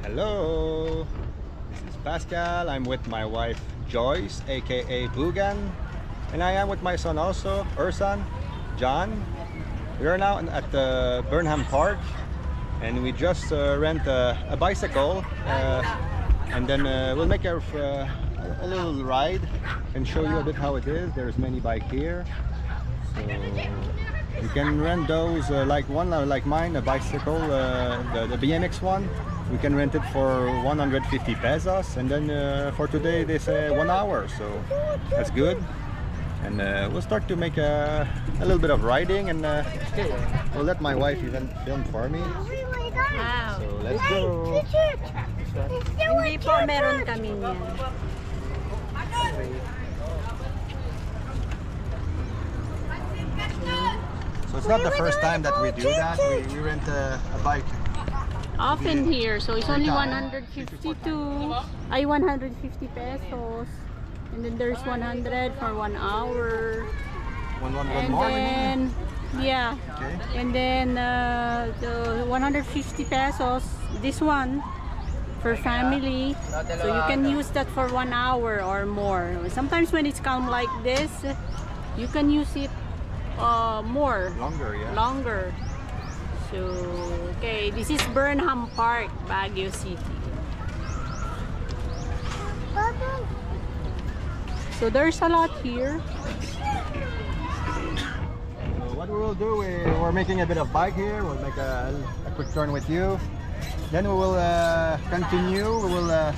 Hello, this is Pascal. I'm with my wife Joyce, aka Bugan, and I am with my son also, Ursan, John. We are now at the Burnham Park, and we just rent a bicycle, and then we'll make a little ride and show you a bit how it is. There's many bike here, so you can rent those like one like mine, a bicycle, the BMX one. We can rent it for 150 pesos, and then for today they say 1 hour, so that's good. And we'll start to make a little bit of riding, and we'll let my wife even film for me. Wow. So let's go. Hindi po meron kami niyan. So it's not the first time that we do that. We rent a bike. Often here, so it's only 150 pesos. And then there's 100 for 1 hour. One And more. then, yeah. Okay. And then the 150 pesos, this one, for family. So you can use that for 1 hour or more. Sometimes when it's calm like this, you can use it more. Longer, yeah. Longer. So, okay, this is Burnham Park, Baguio City. So there's a lot here. So what we will do, we're making a bit of bike here. We'll make a quick turn with you. Then we will continue. We will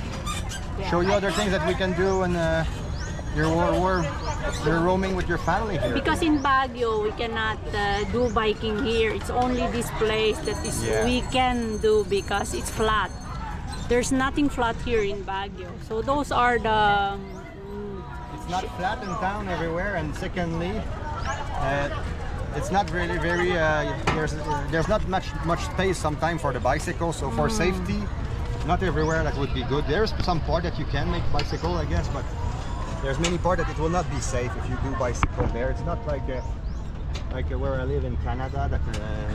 show you other things that we can do, and you're roaming with your family here. Because in Baguio, we cannot do biking here. It's only this place that is we can do because it's flat. There's nothing flat here in Baguio. So those are the... It's not flat in town everywhere, and secondly, it's not really very. There's not much space sometimes for the bicycle. So for safety, not everywhere that would be good. There's some part that you can make bicycle, I guess, but there's many part that it will not be safe if you do bicycle there. It's not like where I live in Canada, that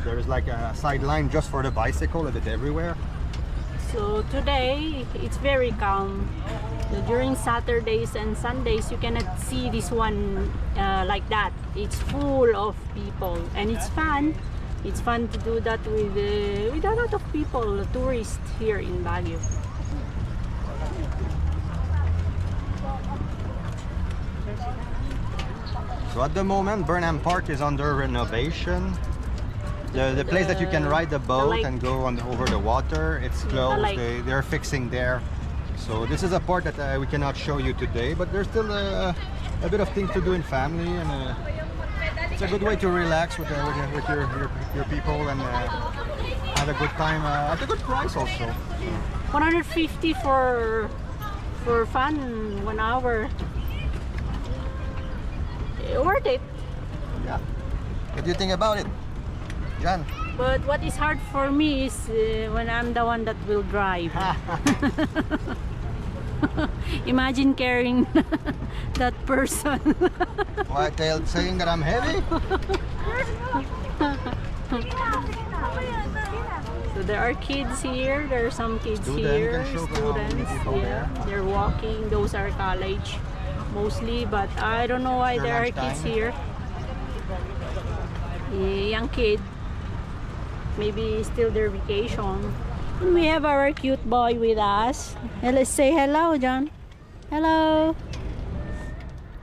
there is like a sideline just for the bicycle a bit everywhere. So today, it's very calm. During Saturdays and Sundays, you cannot see this one like that. It's full of people, and it's fun. It's fun to do that with a lot of people, tourists here in Baguio. So at the moment, Burnham Park is under renovation. The place that you can ride the boat and go over the water, it's closed. They're fixing there. So this is a part that we cannot show you today, but there's still a bit of things to do in family, and it's a good way to relax with your people and have a good time at a good price also. 150 for fun, 1 hour. Worth it. Yeah. What do you think about it, John? But what is hard for me is when I'm the one that will drive. Imagine carrying that person. What, saying that I'm heavy? So there are kids here. There are some kids here. Students. Yeah, they're walking. Those are college mostly, but I don't know why there are kids here. Young kid. Maybe still their vacation. And we have our cute boy with us. And let's say hello, John. Hello.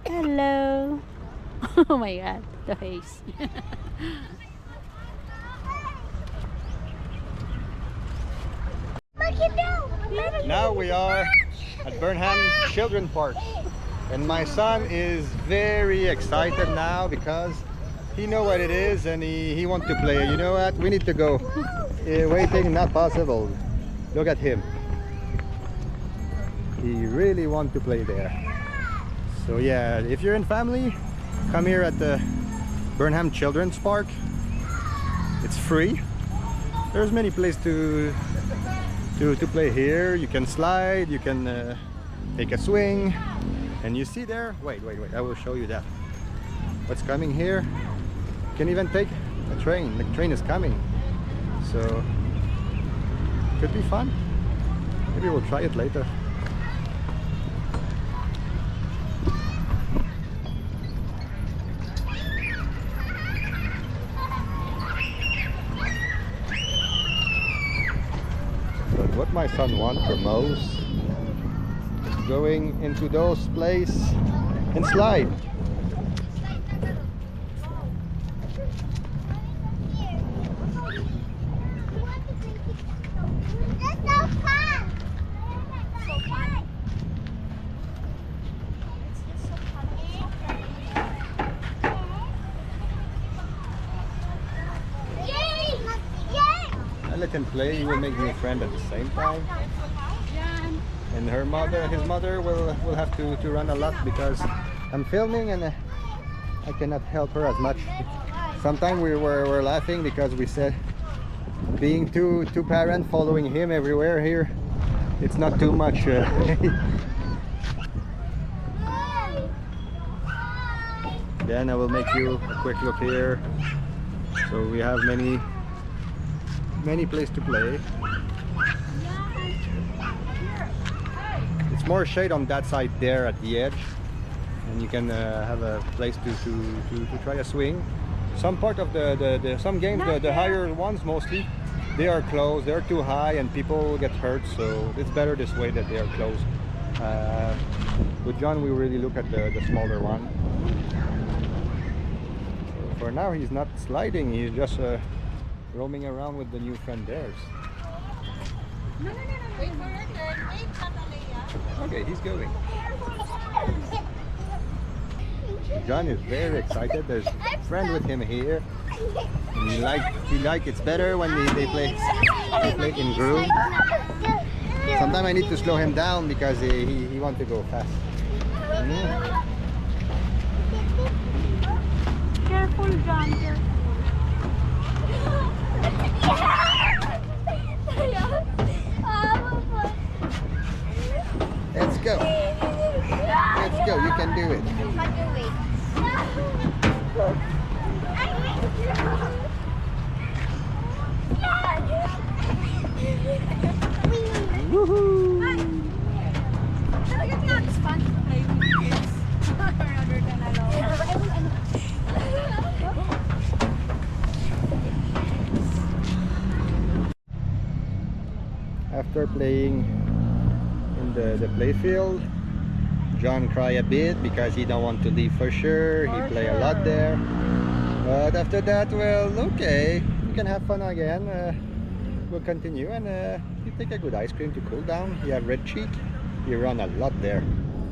Hello. Oh my God, the face. Now we are at Burnham Children Park, and my son is very excited now because he knows what it is, and he wants to play. You know what? We need to go. Waiting, not possible. Look at him. He really wants to play there. So yeah, if you're in family, come here at the Burnham Children's Park. It's free. There's many places to play here. You can slide, you can take a swing, and you see there. Wait, I will show you that. What's coming here? You can even take a train. The train is coming, so could be fun. Maybe we'll try it later. But what my son wants the most is going into those places and slide. I let him play, he will make me a friend at the same time. And his mother will have to run a lot because I'm filming and I cannot help her as much. Sometimes we were laughing because we said being two parents following him everywhere here, it's not too much. Then I will make you a quick look here. So we have many places to play. It's more shade on that side there at the edge, and you can have a place to try a swing. Some part of some games, the higher ones mostly, they are closed, they're too high and people get hurt, so it's better this way that they are closed. With John we really look at the smaller one. So for now he's not sliding, he's just roaming around with the new friend theirs. No. Wait for your turn. Wait, Natalia. Okay, he's going. John is very excited. There's a friend with him here. And he like it's better when they play in group. Sometimes I need to slow him down because he wants to go fast. Careful, John. Careful. Let's go. Let's go. You can do it. Woohoo! It's fun to play with kids rather than alone. After playing in the playfield, John cried a bit because he don't want to leave for sure. He play a lot there. But after that, well, okay, we can have fun again. We'll continue, and you take a good ice cream to cool down. He have red cheek. He run a lot there.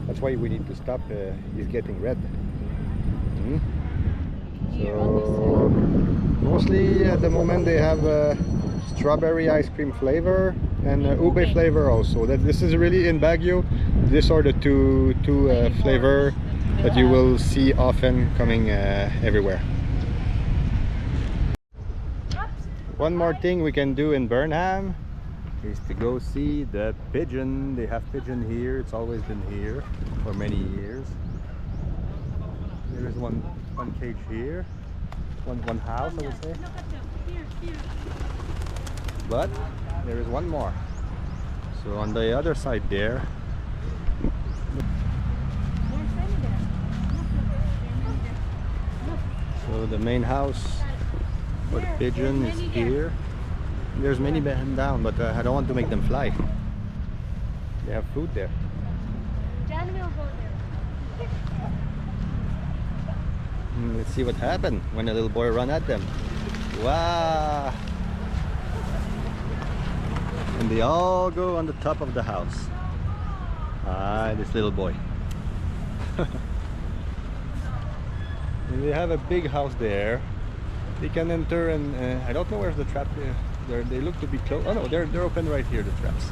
That's why we need to stop. He's getting red. So mostly at the moment they have strawberry ice cream flavor and ube flavor also. This is really in Baguio. These are the two flavor that you will see often coming everywhere. One more thing we can do in Burnham is to go see the pigeon. They have pigeon here. It's always been here for many years. There is one cage here, one house, I would say. Look at them. Here. But there is one more. So on the other side there. So the main house for the pigeon is here. There's many behind down, but I don't want to make them fly. They have food there. John will go there. Let's see what happened when a little boy ran at them. Wow! And they all go on the top of the house. Ah, this little boy. And they have a big house there. They can enter, and I don't know where's the trap. They look to be closed. Oh no, they're open right here, the traps.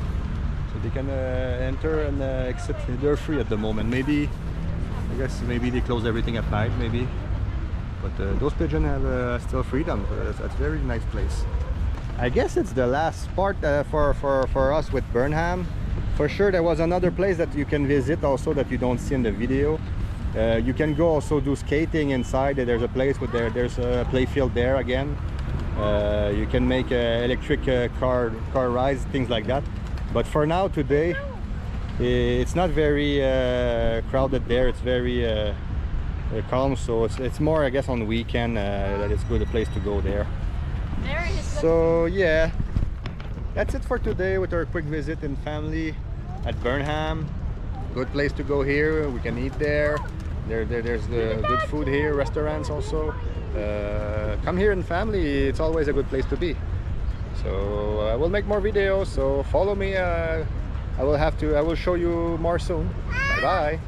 So they can enter and exit. They're free at the moment. Maybe, I guess maybe they close everything at night, maybe. But those pigeons have still freedom. That's a very nice place. I guess it's the last part for us with Burnham. For sure there was another place that you can visit also that you don't see in the video. You can go also do skating inside. There's a place with there's a playfield there again. You can make electric car rides, things like that. But for now, today, it's not very crowded there. It's very calm, so it's more, I guess, on the weekend that it's good a place to go there. There is So yeah, that's it for today with our quick visit in family at Burnham. Good place to go here. We can eat there. There's the good food here, restaurants also. Come here in family. It's always a good place to be. So I will make more videos. So follow me. I will show you more soon. Bye bye.